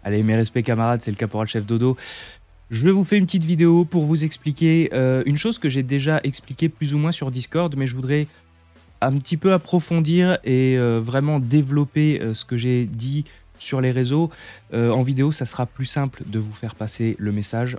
Allez, mes respects camarades, c'est le caporal chef Dodo. Je vous fais une petite vidéo pour vous expliquer une chose que j'ai déjà expliquée plus ou moins sur Discord, mais je voudrais un petit peu approfondir et vraiment développer ce que j'ai dit sur les réseaux. En vidéo, ça sera plus simple de vous faire passer le message.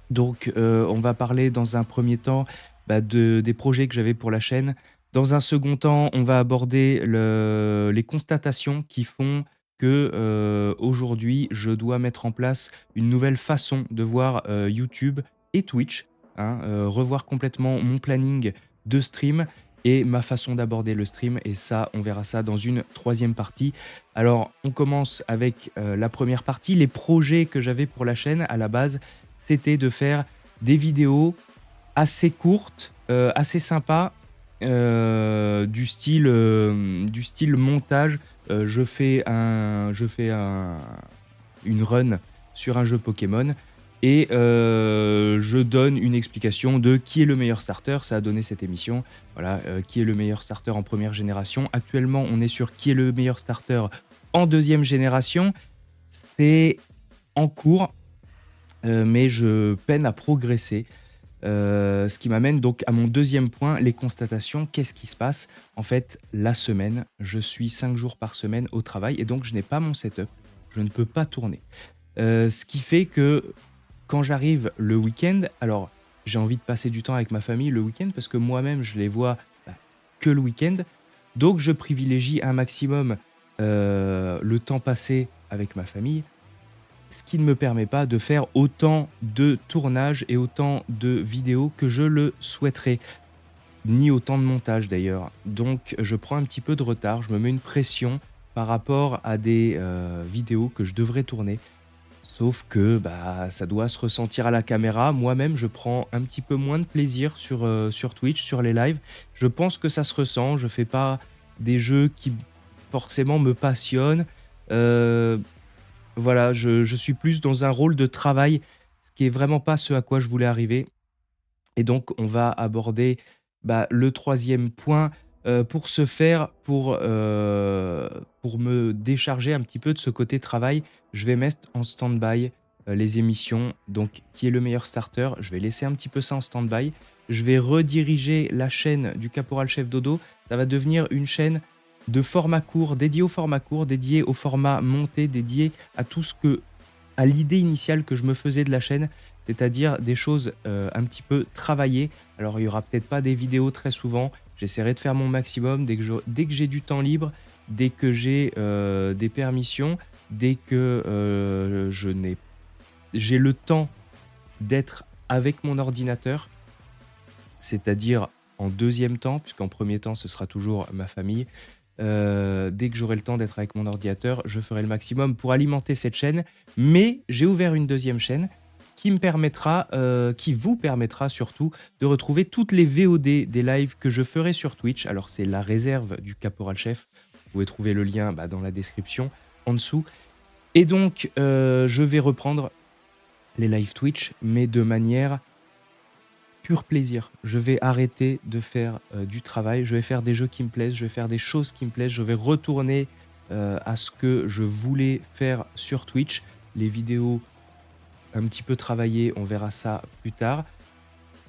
Donc, on va parler dans un premier temps des projets que j'avais pour la chaîne. Dans un second temps, on va aborder les constatations qui font que aujourd'hui, je dois mettre en place une nouvelle façon de voir YouTube et Twitch, hein, revoir complètement mon planning de stream et ma façon d'aborder le stream. Et ça, on verra ça dans une troisième partie. Alors, on commence avec la première partie, les projets que j'avais pour la chaîne à la base. C'était de faire des vidéos assez courtes, assez sympas, du style montage. Je fais une run sur un jeu Pokémon et je donne une explication de qui est le meilleur starter. Ça a donné cette émission. Voilà, qui est le meilleur starter en première génération. Actuellement, on est sur qui est le meilleur starter en deuxième génération. C'est en cours, mais je peine à progresser. Ce qui m'amène donc à mon deuxième point, les constatations. Qu'est-ce qui se passe? En fait, la semaine, je suis 5 jours par semaine au travail et donc je n'ai pas mon setup. Je ne peux pas tourner. Ce qui fait que quand j'arrive le week-end, alors j'ai envie de passer du temps avec ma famille le week-end parce que moi-même je les vois bah, que le week-end. Donc je privilégie un maximum le temps passé avec ma famille, ce qui ne me permet pas de faire autant de tournages et autant de vidéos que je le souhaiterais, ni autant de montage d'ailleurs. Donc je prends un petit peu de retard, je me mets une pression par rapport à des vidéos que je devrais tourner. Sauf que ça doit se ressentir à la caméra. Moi-même, je prends un petit peu moins de plaisir sur Twitch, sur les lives. Je pense que ça se ressent. Je fais pas des jeux qui forcément me passionnent. Heu, voilà, je suis plus dans un rôle de travail, ce qui est vraiment pas ce à quoi je voulais arriver. Et donc, on va aborder le troisième point. Pour ce faire, pour me décharger un petit peu de ce côté travail, je vais mettre en stand-by les émissions. Donc, qui est le meilleur starter? Je vais laisser un petit peu ça en stand-by. Je vais rediriger la chaîne du Caporal Chef Dodo. Ça va devenir une chaîne de format court, dédiée au format court, dédiée au format monté, dédiée à tout ce que à l'idée initiale que je me faisais de la chaîne, c'est-à-dire des choses un petit peu travaillées. Alors, il y aura peut-être pas des vidéos très souvent. J'essaierai de faire mon maximum dès que j'ai du temps libre, dès que j'ai des permissions, dès que j'ai le temps d'être avec mon ordinateur, c'est-à-dire en deuxième temps, puisqu'en premier temps, ce sera toujours ma famille. Dès que j'aurai le temps d'être avec mon ordinateur, je ferai le maximum pour alimenter cette chaîne. Mais j'ai ouvert une deuxième chaîne qui vous permettra surtout de retrouver toutes les VOD des lives que je ferai sur Twitch. Alors, c'est la réserve du Caporal Chef. Vous pouvez trouver le lien dans la description en dessous. Et donc, je vais reprendre les lives Twitch, mais de manière pur plaisir. Je vais arrêter de faire du travail, je vais faire des jeux qui me plaisent, je vais faire des choses qui me plaisent, je vais retourner à ce que je voulais faire sur Twitch. Les vidéos un petit peu travaillées, on verra ça plus tard.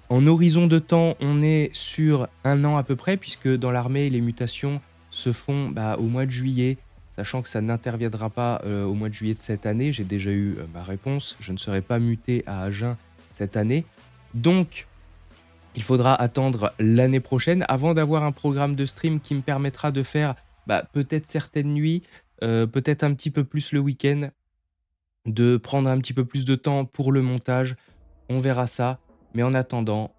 En horizon de temps, on est sur 1 an à peu près, puisque dans l'armée, les mutations se font au mois de juillet, sachant que ça n'interviendra pas au mois de juillet de cette année. J'ai déjà eu ma réponse, je ne serai pas muté à Agen cette année. Donc, il faudra attendre l'année prochaine avant d'avoir un programme de stream qui me permettra de faire peut-être certaines nuits, peut-être un petit peu plus le week-end, de prendre un petit peu plus de temps pour le montage. On verra ça. Mais en attendant,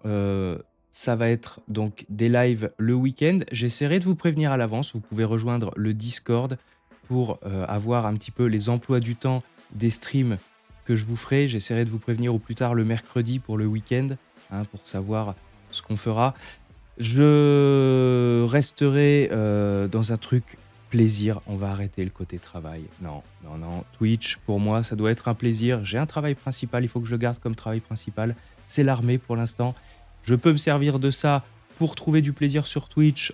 ça va être donc des lives le week-end. J'essaierai de vous prévenir à l'avance. Vous pouvez rejoindre le Discord pour avoir un petit peu les emplois du temps des streams que je vous ferai. J'essaierai de vous prévenir au plus tard le mercredi pour le week-end, hein, pour savoir ce qu'on fera. Je resterai dans un truc plaisir. On va arrêter le côté travail. Non, non, non. Twitch, pour moi, ça doit être un plaisir. J'ai un travail principal, il faut que je le garde comme travail principal. C'est l'armée pour l'instant. Je peux me servir de ça pour trouver du plaisir sur Twitch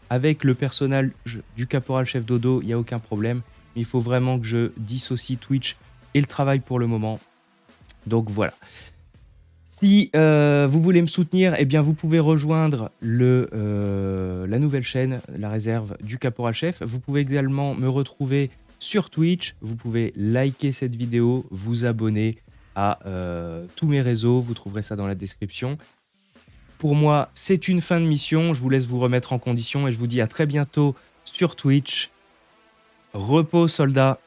avec le personnage du Caporal Chef Dodo, il n'y a aucun problème. mais il faut vraiment que je dissocie Twitch et le travail pour le moment. Donc voilà. Si vous voulez me soutenir, eh bien vous pouvez rejoindre la nouvelle chaîne, la réserve du Caporal Chef. Vous pouvez également me retrouver sur Twitch. Vous pouvez liker cette vidéo, vous abonner à tous mes réseaux. Vous trouverez ça dans la description. Pour moi, c'est une fin de mission. Je vous laisse vous remettre en condition et je vous dis à très bientôt sur Twitch. Repos, soldats!